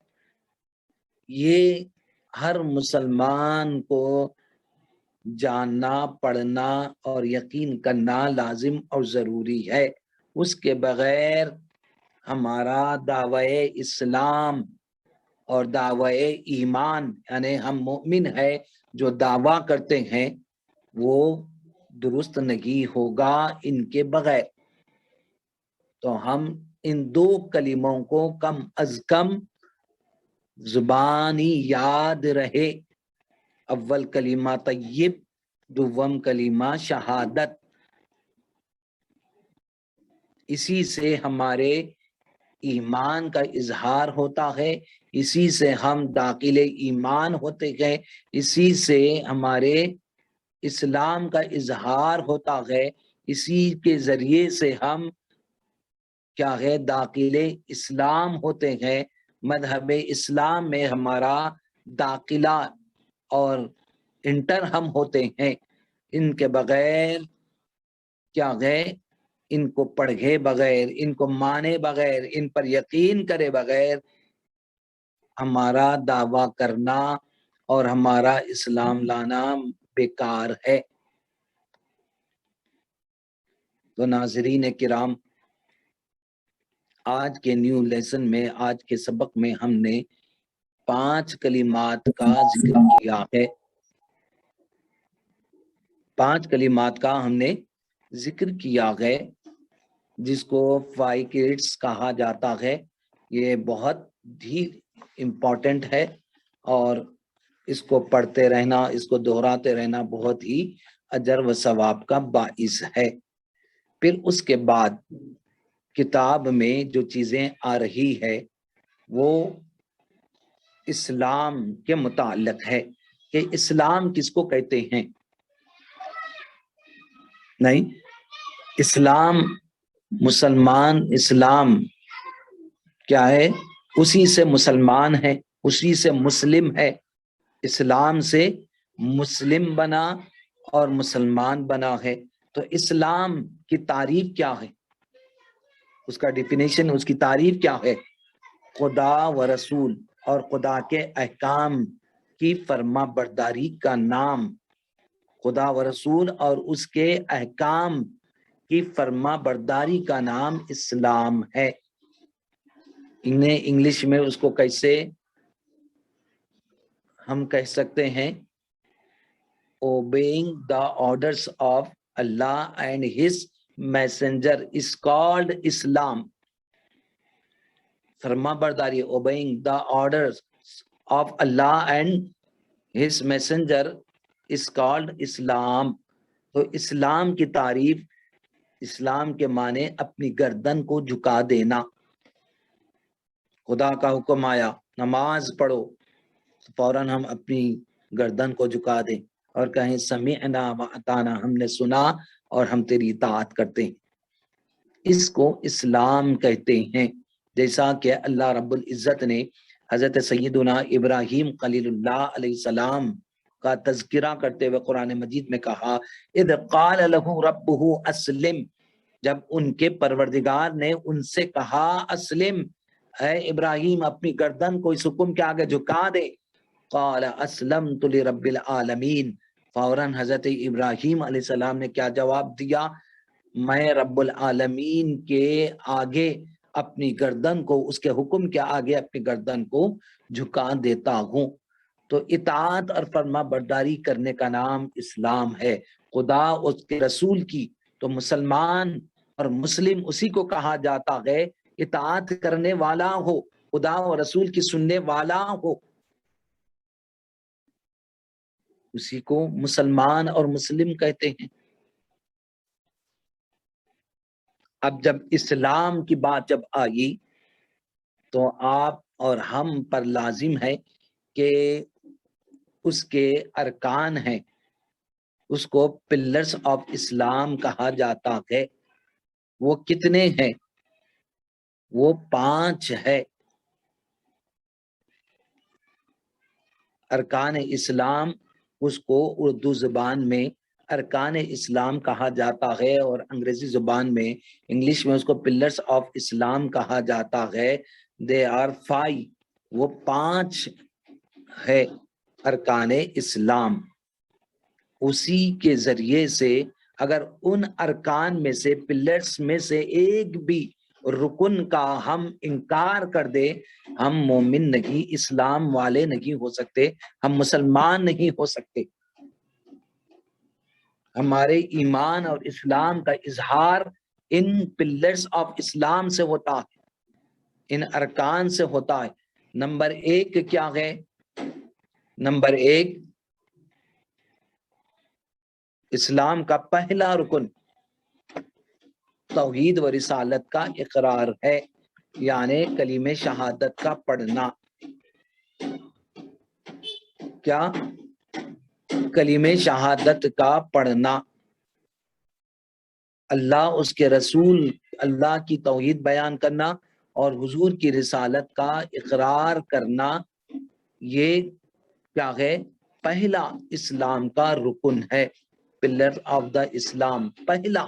یہ ہر مسلمان کو جاننا، پڑھنا اور یقین کرنا لازم اور ضروری ہے، اس کے بغیر ہمارا دعوی اسلام اور دعوی ایمان، یعنی ہم مومن ہیں جو دعویٰ کرتے ہیں، وہ درست نہیں ہوگا ان کے بغیر۔ تو ہم ان دو کلموں کو کم از کم زبانی یاد رہے، اول کلمہ طیب، دوم کلمہ شہادت۔ اسی سے ہمارے ایمان کا اظہار ہوتا ہے، اسی سے ہم داخل ایمان ہوتے ہیں، اسی سے ہمارے اسلام کا اظہار ہوتا ہے، اسی کے ذریعے سے ہم کیا ہے داخل اسلام ہوتے ہیں، مذہب اسلام میں ہمارا داخلہ اور انٹر ہم ہوتے ہیں۔ ان کے بغیر کیا ہے، ان کو پڑھے بغیر، ان کو مانے بغیر، ان پر یقین کرے بغیر ہمارا دعویٰ کرنا اور ہمارا اسلام لانا بیکار ہے۔ تو ناظرین کرام، آج کے نیو لیسن میں، آج کے سبق میں ہم نے 5 کلمات کا ذکر کیا ہے۔ 5 کلمات کا ہم نے ذکر کیا ہے، جس کو فائکٹس کہا جاتا ہے۔ یہ بہت ہی امپورٹنٹ ہے اور اس کو پڑھتے رہنا، اس کو دہراتے رہنا بہت ہی اجر و ثواب کا باعث ہے۔ پھر اس کے بعد کتاب میں جو چیزیں آ رہی ہے وہ اسلام کے متعلق ہے کہ اسلام کس کو کہتے ہیں۔ نہیں، اسلام مسلمان، اسلام کیا ہے، اسی سے مسلمان ہے، اسی سے مسلم ہے، اسلام سے مسلم بنا اور مسلمان بنا ہے۔ تو اسلام کی تعریف کیا ہے، اس کا ڈیفینیشن، اس کی تعریف کیا ہے؟ خدا و رسول اور خدا کے احکام کی فرما برداری کا نام، خدا و رسول اور اس کے احکام کی فرما برداری کا نام اسلام ہے۔ انہیں انگلش میں اس کو کیسے ہم کہہ سکتے ہیں؟ obeying the orders of Allah and his messenger is called Islam۔ فرما برداری، obeying the orders of Allah and his messenger is called Islam۔ تو اسلام کی تعریف، اسلام کے معنی اپنی گردن کو جھکا دینا۔ خدا کا حکم آیا نماز پڑھو، فوراً ہم اپنی گردن کو جھکا دیں اور کہیں سمعنا و اطعنا، ہم نے سنا اور ہم تیری اطاعت کرتے ہیں۔ اس کو اسلام کہتے ہیں۔ جیسا کہ اللہ رب العزت نے حضرت سیدنا ابراہیم خلیل اللہ علیہ السلام کا تذکرہ کرتے ہوئے قرآن مجید میں کہا، اذ قال له ربه اسلم، جب ان کے پروردگار نے ان سے کہا اسلم، اے ابراہیم اپنی گردن کو اس حکم کے آگے جھکا دے۔ قال اسلمت لرب العالمین، فوراً حضرت ابراہیم علیہ السلام نے کیا جواب دیا؟ میں رب العالمین کے آگے اپنی گردن کو، اس کے حکم کے آگے اپنی گردن کو جھکا دیتا ہوں۔ تو اطاعت اور فرما برداری کرنے کا نام اسلام ہے، خدا اس کے رسول کی۔ تو مسلمان اور مسلم اسی کو کہا جاتا ہے، اطاعت کرنے والا ہو، خدا اور رسول کی سننے والا ہو، اسی کو مسلمان اور مسلم کہتے ہیں۔ اب جب اسلام کی بات جب آئی تو آپ اور ہم پر لازم ہے کہ اس کے ارکان ہیں، اس کو پلرز آف اسلام کہا جاتا ہے۔ وہ کتنے ہیں؟ وہ 5 ہے۔ ارکان اسلام، اس کو اردو زبان میں ارکان اسلام کہا جاتا ہے اور انگریزی زبان میں، انگلش میں اس کو پلرز آف اسلام کہا جاتا ہے۔ دے آر 5، وہ 5 ہے ارکان اسلام۔ اسی کے ذریعے سے اگر ان ارکان میں سے، پلرز میں سے ایک بھی رکن کا ہم انکار کر دے، ہم مومن نہیں، اسلام والے نہیں ہو سکتے، ہم مسلمان نہیں ہو سکتے۔ ہمارے ایمان اور اسلام کا اظہار ان پلرز آف اسلام سے ہوتا ہے، ان ارکان سے ہوتا ہے۔ نمبر 1 کیا ہے؟ نمبر 1 اسلام کا پہلا رکن توحید و رسالت کا اقرار ہے، یعنی کلمہ شہادت کا پڑھنا۔ کیا؟ کلمہ شہادت کا پڑھنا، اللہ، اس کے رسول، اللہ کی توحید بیان کرنا اور حضور کی رسالت کا اقرار کرنا، یہ کیا ہے؟ پہلا اسلام کا رکن ہے، پلر آف دا اسلام، پہلا،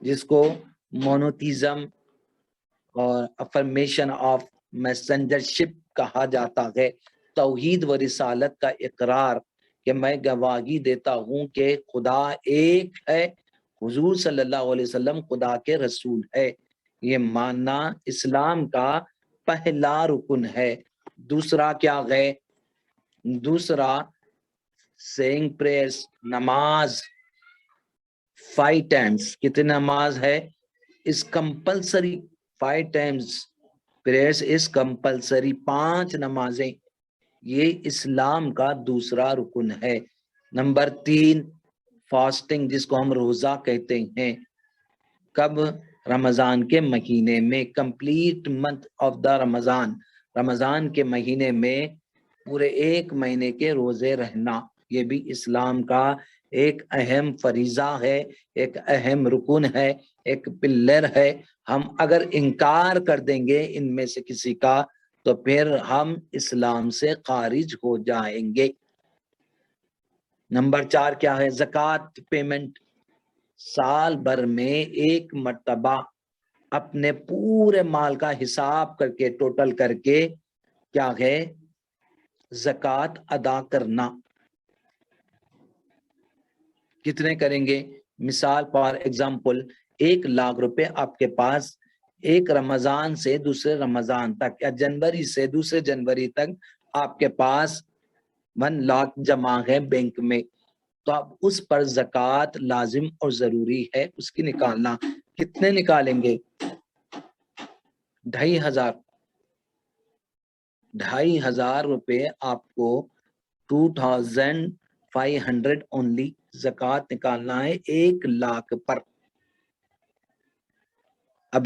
جس کو مونوتھیزم اور افرمیشن آف میسنجرشپ کہا جاتا ہے۔ توحید و رسالت کا اقرار کہ میں گواہی دیتا ہوں کہ خدا ایک ہے، حضور صلی اللہ علیہ وسلم خدا کے رسول ہے، یہ ماننا اسلام کا پہلا رکن ہے۔ دوسرا کیا ہے؟ دوسرا سیئنگ پریئرز، نماز 5 times۔ کتنے نماز ہے؟ اس compulsory 5 times prayers is compulsory، 5 نمازیں، یہ اسلام کا دوسرا رکن ہے۔ نمبر 3 فاسٹنگ، جس کو ہم روزہ کہتے ہیں، کب؟ رمضان کے مہینے میں، کمپلیٹ منتھ آف دا رمضان، رمضان کے مہینے میں پورے 1 مہینے کے روزے رہنا، یہ بھی اسلام کا ایک اہم فریضہ ہے، ایک اہم رکن ہے، ایک پلر ہے۔ ہم اگر انکار کر دیں گے ان میں سے کسی کا تو پھر ہم اسلام سے خارج ہو جائیں گے۔ نمبر 4 کیا ہے؟ زکوٰۃ پیمنٹ، سال بھر میں 1 مرتبہ اپنے پورے مال کا حساب کر کے، ٹوٹل کر کے کیا ہے؟ زکوٰۃ ادا کرنا۔ کتنے کریں گے؟ مثال فار ایگزامپل 1 لاکھ روپے آپ کے پاس ایک رمضان سے دوسرے رمضان تک، یا جنوری سے دوسرے جنوری تک آپ کے پاس 1 لاکھ جمع ہے بینک میں، تو اب اس پر زکوٰۃ لازم اور ضروری ہے اس کی نکالنا۔ کتنے نکالیں گے؟ 2,500 روپے آپ کو 2,500 اونلی زکوٰۃ نکالنا ہے 1 لاکھ پر۔ اب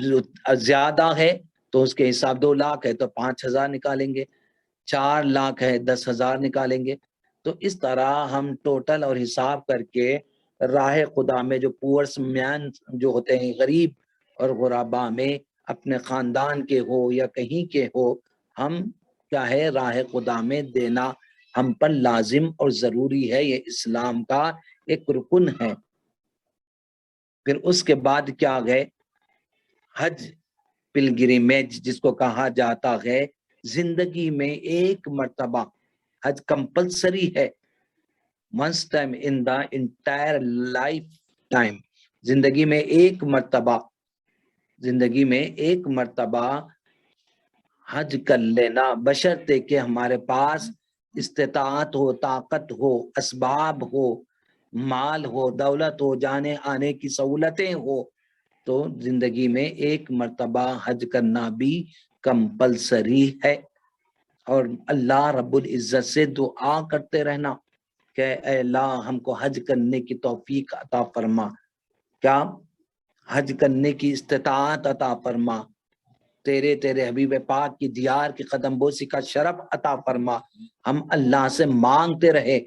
زیادہ ہے تو اس کے حساب 2 لاکھ ہے تو 5,000 نکالیں گے، 4 لاکھ ہے 10,000 نکالیں گے۔ تو اس طرح ہم ٹوٹل اور حساب کر کے راہ خدا میں جو پورس مین جو ہوتے ہیں، غریب اور غربا میں، اپنے خاندان کے ہو یا کہیں کے ہو، ہم کیا ہے؟ راہ خدا میں دینا ہم پر لازم اور ضروری ہے، یہ اسلام کا ایک رکن ہے۔ پھر اس کے بعد کیا ہے؟ حج پلگریمیج، جس کو کہا جاتا ہے، زندگی میں 1 مرتبہ حج کمپلسری ہے، once time in the entire lifetime، زندگی میں 1 مرتبہ، زندگی میں 1 مرتبہ حج کر لینا، بشرطے کہ ہمارے پاس استطاعت ہو، طاقت ہو، اسباب ہو، مال ہو، دولت ہو، جانے آنے کی سہولتیں ہو، تو زندگی میں 1 مرتبہ حج کرنا بھی کمپلسری ہے۔ اور اللہ رب العزت سے دعا کرتے رہنا کہ اے اللہ ہم کو حج کرنے کی توفیق عطا فرما، کیا؟ حج کرنے کی استطاعت عطا فرما، تیرے حبیب پاک کی دیار کی قدم بوسی کا شرف عطا فرما۔ ہم اللہ سے مانگتے رہے،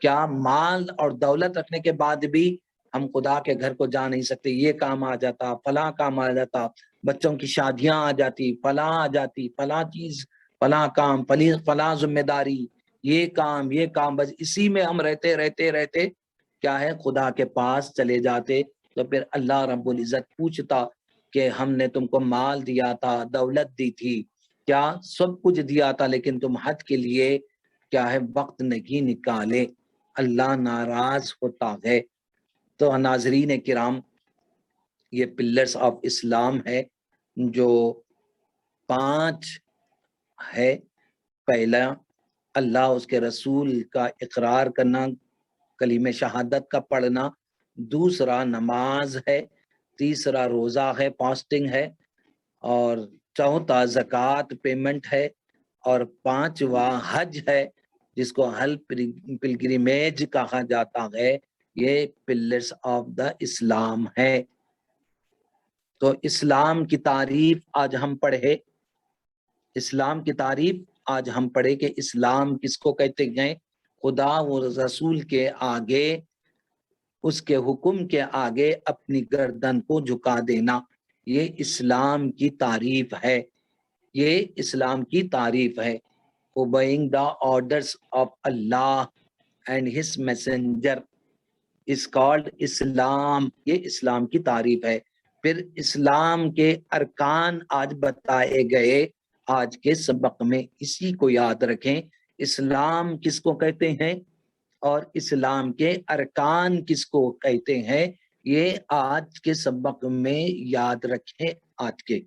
کیا؟ مال اور دولت رکھنے کے بعد بھی ہم خدا کے گھر کو جا نہیں سکتے، یہ کام آ جاتا، فلاں کام آ جاتا، بچوں کی شادیاں آ جاتی، فلاں آ جاتی، فلاں چیز، فلاں کام، فلاں ذمہ داری، یہ کام، بس اسی میں ہم رہتے رہتے رہتے کیا ہے؟ خدا کے پاس چلے جاتے۔ تو پھر اللہ رب العزت پوچھتا کہ ہم نے تم کو مال دیا تھا، دولت دی تھی، کیا سب کچھ دیا تھا، لیکن تم حج کے لیے کیا ہے؟ وقت نہیں نکالے، اللہ ناراض ہوتا ہے۔ تو ناظرین کرام، یہ پلرز آف اسلام ہے جو 5 ہے۔ پہلا، اللہ اس کے رسول کا اقرار کرنا، کلمہ شہادت کا پڑھنا، دوسرا نماز ہے، تیسرا روزہ ہے، فاسٹنگ ہے، اور چوتھا زکوٰۃ پیمنٹ ہے، اور پانچواں حج ہے جس کو حج پلگریمیج کہا جاتا ہے۔ یہ پلرز آف دا اسلام ہے۔ تو اسلام کی تعریف آج ہم پڑھے، اسلام کی تعریف آج ہم پڑھے کہ اسلام کس کو کہتے ہیں؟ خدا و رسول کے آگے، اس کے حکم کے آگے اپنی گردن کو جھکا دینا، یہ اسلام کی تعریف ہے، یہ اسلام کی تعریف ہے۔ obeying the orders of Allah and his messenger is called اسلام، یہ اسلام کی تعریف ہے۔ پھر اسلام کے ارکان آج بتائے گئے آج کے سبق میں، اسی کو یاد رکھیں، اسلام کس کو کہتے ہیں اور اسلام کے ارکان کس کو کہتے ہیں، یہ آج کے سبق میں یاد رکھیں۔ آج کے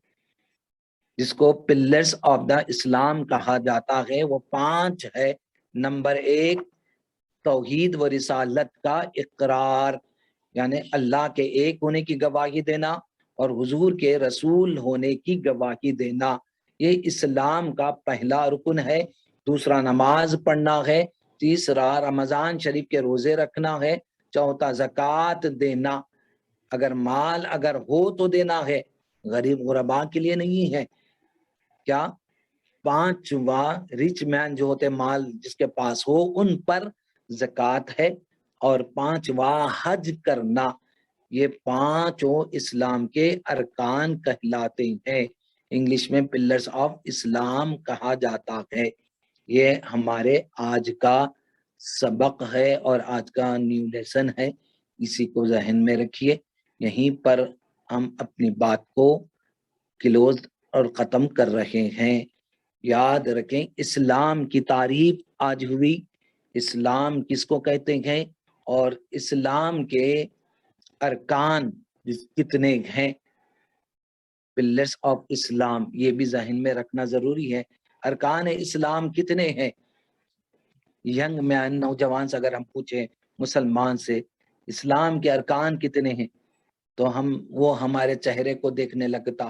جس کو پلرز آف دا اسلام کہا جاتا ہے وہ 5 ہے۔ نمبر 1، توحید و رسالت کا اقرار، یعنی اللہ کے ایک ہونے کی گواہی دینا اور حضور کے رسول ہونے کی گواہی دینا، یہ اسلام کا پہلا رکن ہے۔ دوسرا نماز پڑھنا ہے، تیسرا رمضان شریف کے روزے رکھنا ہے، چوتھا زکوٰۃ دینا، اگر مال اگر ہو تو دینا ہے، غریب غربا کے لیے نہیں ہے۔ کیا؟ پانچواں ریچ مین جو ہوتے مال جس کے پاس ہو ان پر زکوٰۃ ہے، اور پانچواں حج کرنا۔ یہ 5 اسلام کے ارکان کہلاتے ہیں، انگلش میں پلرز آف اسلام کہا جاتا ہے۔ یہ ہمارے آج کا سبق ہے اور آج کا نیو لیسن ہے، اسی کو ذہن میں رکھیے۔ یہیں پر ہم اپنی بات کو کلوز اور ختم کر رہے ہیں۔ یاد رکھیں اسلام کی تعریف آج ہوئی، اسلام کس کو کہتے ہیں اور اسلام کے ارکان کتنے ہیں، پلرز آف اسلام، یہ بھی ذہن میں رکھنا ضروری ہے۔ ارکان اسلام کتنے ہیں؟ ینگ مین، نوجوان سے اگر ہم پوچھیں مسلمان سے اسلام کے ارکان کتنے ہیں تو وہ ہمارے چہرے کو دیکھنے لگتا،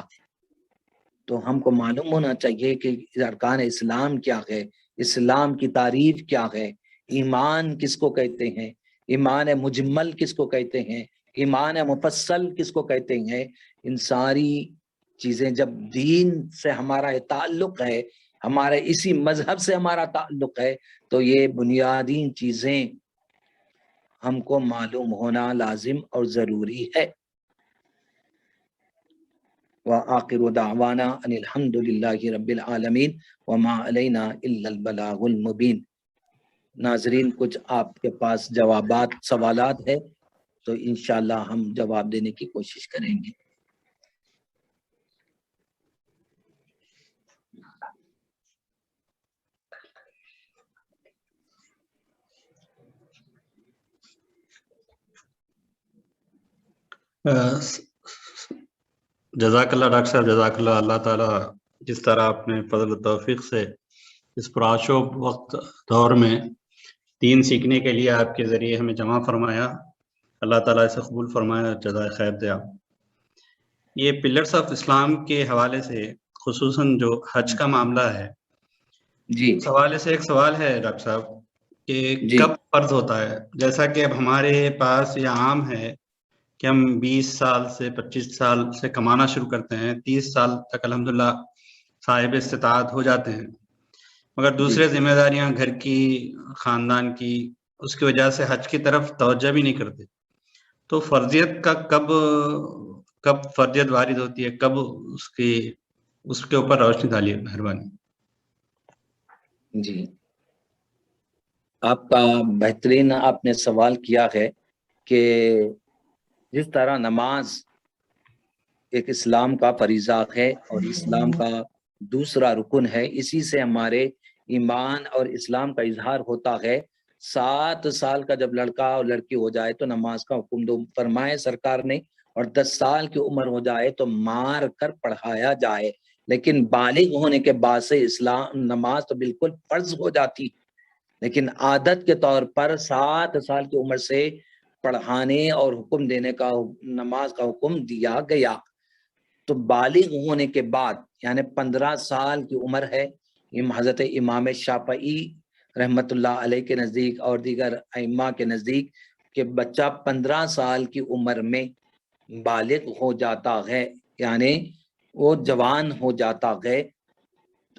تو ہم کو معلوم ہونا چاہیے کہ ارکان اسلام کیا ہے، اسلام کی تعریف کیا ہے، ایمان کس کو کہتے ہیں، ایمان مجمل کس کو کہتے ہیں، ایمان مفصل کس کو کہتے ہیں۔ ان ساری چیزیں جب دین سے ہمارا تعلق ہے، ہمارے اسی مذہب سے ہمارا تعلق ہے، تو یہ بنیادی چیزیں ہم کو معلوم ہونا لازم اور ضروری ہے۔ وآخر دعوانا ان الحمد للہ رب العالمین وما علینا الا البلاغ المبین۔ ناظرین، کچھ آپ کے پاس جوابات سوالات ہے تو انشاءاللہ ہم جواب دینے کی کوشش کریں گے۔ جزاک اللہ ڈاکٹر صاحب، جزاک اللہ۔ اللہ تعالیٰ جس طرح آپ نے فضل و توفیق سے اس پرآشوب وقت دور میں دین سیکھنے کے لیے آپ کے ذریعے ہمیں جمع فرمایا، اللہ تعالیٰ اسے قبول فرمایا، جزائے خیر دے آپ۔ یہ پلرز آف اسلام کے حوالے سے خصوصاً جو حج کا معاملہ ہے، جی اس حوالے سے ایک سوال ہے ڈاکٹر صاحب کہ جی کب فرض ہوتا ہے؟ جیسا کہ اب ہمارے پاس یہ عام ہے کہ ہم 20 سال سے 25 سال سے کمانا شروع کرتے ہیں، 30 سال تک الحمدللہ صاحب استطاعت ہو جاتے ہیں، مگر دوسرے ذمہ داریاں گھر کی، خاندان کی، اس کی وجہ سے حج کی طرف توجہ بھی نہیں کرتے۔ تو فرضیت کا کب فرضیت وارد ہوتی ہے، کب اس کے اوپر روشنی ڈالیے مہربانی۔ جی، آپ کا بہترین آپ نے سوال کیا ہے کہ جس طرح نماز ایک اسلام کا فریضہ ہے اور اسلام کا دوسرا رکن ہے، اسی سے ہمارے ایمان اور اسلام کا اظہار ہوتا ہے۔ 7 سال کا جب لڑکا اور لڑکی ہو جائے تو نماز کا حکم فرمائے سرکار نے، اور 10 سال کی عمر ہو جائے تو مار کر پڑھایا جائے، لیکن بالغ ہونے کے بعد سے اسلام نماز تو بالکل فرض ہو جاتی۔ لیکن عادت کے طور پر 7 سال کی عمر سے پڑھانے اور حکم دینے کا نماز کا حکم دیا گیا۔ تو بالغ ہونے کے بعد یعنی 15 سال کی عمر ہے، حضرت امام شافعی رحمت اللہ علیہ کے نزدیک اور دیگر ائمہ کے نزدیک کہ بچہ 15 سال کی عمر میں بالغ ہو جاتا ہے، یعنی وہ جوان ہو جاتا ہے،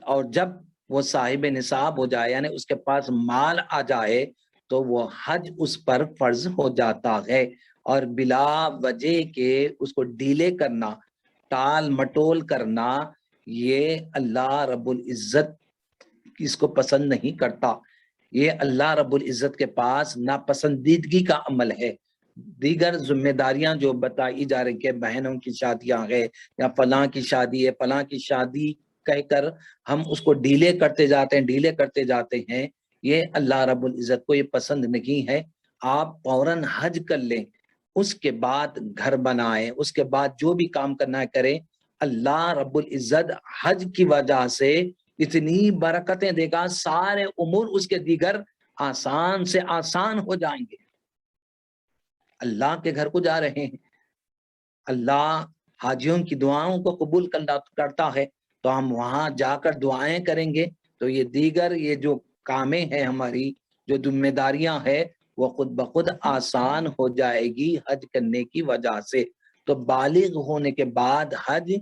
اور جب وہ صاحب نصاب ہو جائے یعنی اس کے پاس مال آ جائے تو وہ حج اس پر فرض ہو جاتا ہے، اور بلا وجہ کے اس کو ڈیلے کرنا، ٹال مٹول کرنا، یہ اللہ رب العزت اس کو پسند نہیں کرتا۔ یہ اللہ رب العزت کے پاس ناپسندیدگی کا عمل ہے۔ دیگر ذمہ داریاں جو بتائی جا رہی کہ بہنوں کی شادیاں ہے یا فلاں کی شادی ہے، فلاں کی شادی کہہ کر ہم اس کو ڈیلے کرتے جاتے ہیں، یہ اللہ رب العزت کو یہ پسند نہیں ہے۔ آپ فوراً حج کر لیں، اس کے بعد گھر بنائیں، اس کے بعد جو بھی کام کرنا ہے کریں۔ اللہ رب العزت حج کی وجہ سے اتنی برکتیں دے گا، سارے امور اس کے دیگر آسان سے آسان ہو جائیں گے۔ اللہ کے گھر کو جا رہے ہیں، اللہ حاجیوں کی دعاؤں کو قبول کرتا ہے، تو ہم وہاں جا کر دعائیں کریں گے تو یہ دیگر یہ جو کامیں ہیں، ہماری جو ذمہ داریاں ہیں، وہ خود بخود آسان ہو جائے گی حج کرنے کی وجہ سے۔ تو بالغ ہونے کے بعد حج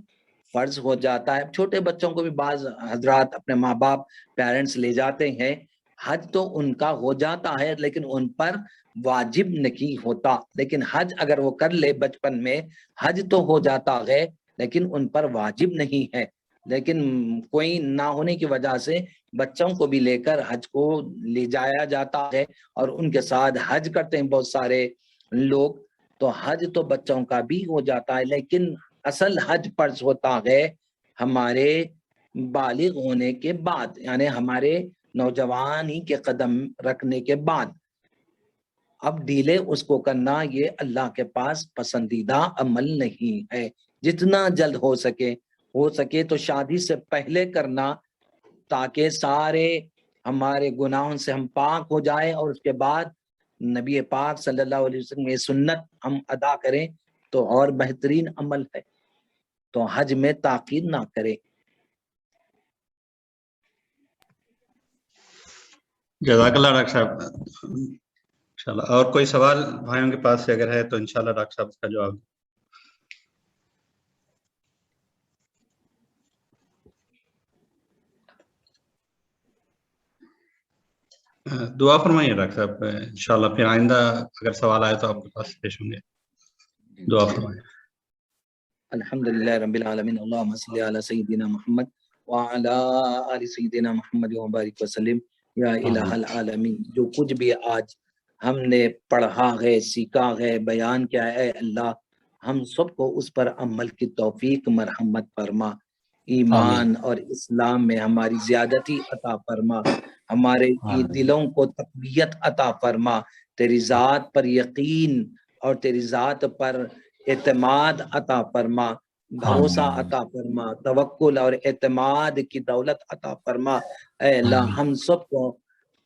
فرض ہو جاتا ہے۔ چھوٹے بچوں کو بھی بعض حضرات اپنے ماں باپ پیرنٹس لے جاتے ہیں، حج تو ان کا ہو جاتا ہے لیکن ان پر واجب نہیں ہوتا۔ لیکن حج اگر وہ کر لے بچپن میں، حج تو ہو جاتا ہے لیکن ان پر واجب نہیں ہے۔ لیکن کوئی نہ ہونے کی وجہ سے بچوں کو بھی لے کر حج کو لے جایا جاتا ہے اور ان کے ساتھ حج کرتے ہیں بہت سارے لوگ۔ تو حج تو بچوں کا بھی ہو جاتا ہے، لیکن اصل حج فرض ہوتا ہے ہمارے بالغ ہونے کے بعد، یعنی ہمارے نوجوانی کے قدم رکھنے کے بعد۔ اب ڈیلے اس کو کرنا یہ اللہ کے پاس پسندیدہ عمل نہیں ہے۔ جتنا جلد ہو سکے تو شادی سے پہلے کرنا، تاکہ سارے ہمارے گناہوں سے ہم پاک ہو جائے اور اس کے بعد نبی پاک صلی اللہ علیہ وسلم یہ سنت ہم ادا کریں تو اور بہترین عمل ہے۔ تو حج میں تاخیر نہ کرے۔ جزاک اللہ ڈاکٹر صاحب۔ انشاءاللہ اور کوئی سوال بھائیوں کے پاس سے اگر ہے تو انشاءاللہ ڈاکٹر صاحب اس کا جواب۔ دعا فرمائیے ڈاکٹر صاحب، انشاءاللہ پھر آئندہ اگر سوال آئے تو آپ کے پاس پیش ہوں گے۔ دعا فرمائیے۔ الحمدللہ رب العالمین، اللہم صلی علی سیدنا محمد وعلی آل سیدنا محمد وبارک وسلم۔ یا الہ العالمین، جو کچھ بھی آج ہم نے پڑھا ہے، سیکھا ہے، بیان کیا ہے، اللہ ہم سب کو اس پر عمل کی توفیق مرحمت فرما۔ ایمان اور اسلام میں ہماری زیادتی عطا فرما، ہمارے دلوں کو تقویت عطا فرما، تیری ذات پر یقین اور تیری ذات پر اعتماد عطا فرما، بھروسہ عطا فرما، توکل اور اعتماد کی دولت عطا فرما۔ اے اللہ ہم سب کو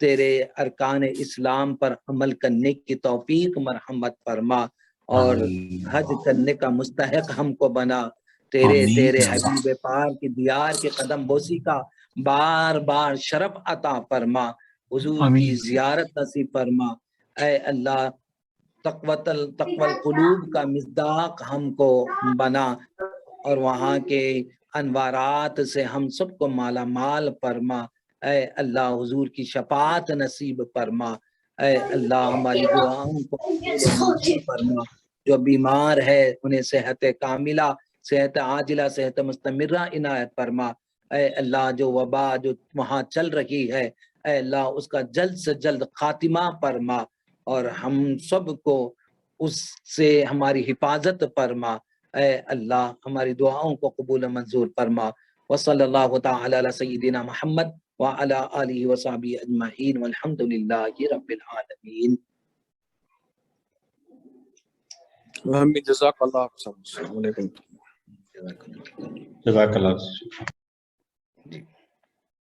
تیرے ارکان اسلام پر عمل کرنے کی توفیق مرحمت فرما، اور حج کرنے کا مستحق ہم کو بنا۔ تیرے حبیب پاک کی دیار کے قدم بوسی کا بار بار شرف عطا فرما، حضور کی زیارت نصیب فرما۔ اے اللہ تقوی القلوب کا مصداق ہم کو بنا، اور وہاں کے انوارات سے ہم سب کو مالا مال فرما۔ اے اللہ حضور کی شفاعت نصیب فرما۔ اے اللہ ہماری دعاؤں کو قبول و منظور فرما۔ جو بیمار ہے انہیں صحت کاملہ، صحت عاجلہ، صحت مستمرہ عنایت فرما۔ اے اللہ جو وبا جو وہاں چل رہی ہے، اے اللہ اس کا جلد سے جلد خاتمہ فرما، اور ہم سب کو اس سے ہماری حفاظت فرما۔ اے اللہ ہماری دعاؤں کو قبول منظور فرما۔ وصلی اللہ تعالی علی سیدنا محمد وعلی آلہ وصحبہ اجمعین والحمد للہ رب العالمین۔ جزاک اللہ۔ السلام علیکم۔ جزاک اللہ۔